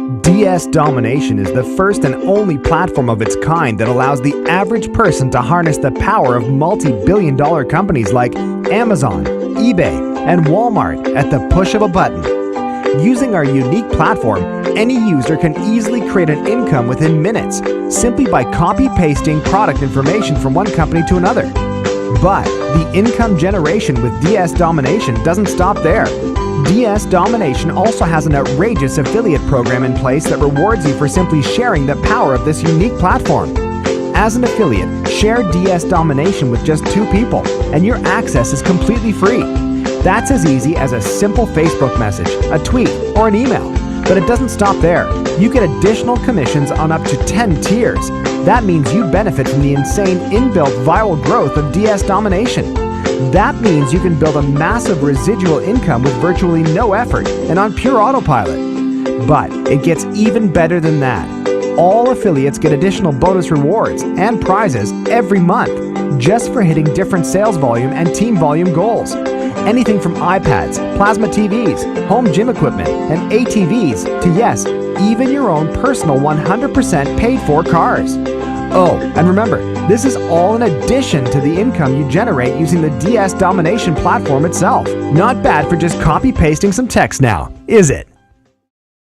DS Domination is the first and only platform of its kind that allows the average person to harness the power of multi-billion-dollar companies like Amazon, eBay, and Walmart at the push of a button. Using our unique platform, any user can easily create an income within minutes, simply by copy-pasting product information from one company to another. But the income generation with DS Domination doesn't stop there. DS Domination also has an outrageous affiliate program in place that rewards you for simply sharing the power of this unique platform. As an affiliate, share DS Domination with just 2 people, and your access is completely free. That's as easy as a simple Facebook message, a tweet, or an email. But it doesn't stop there. You get additional commissions on up to 10 tiers. That means you benefit from the insane inbuilt viral growth of DS Domination. That means you can build a massive residual income with virtually no effort and on pure autopilot. But it gets even better than that. All affiliates get additional bonus rewards and prizes every month just for hitting different sales volume and team volume goals. Anything from iPads, plasma TVs, home gym equipment, and ATVs to, yes, even your own personal 100% paid for cars. Oh, and remember, this is all in addition to the income you generate using the DS Domination platform itself. Not bad for just copy-pasting some text now, is it?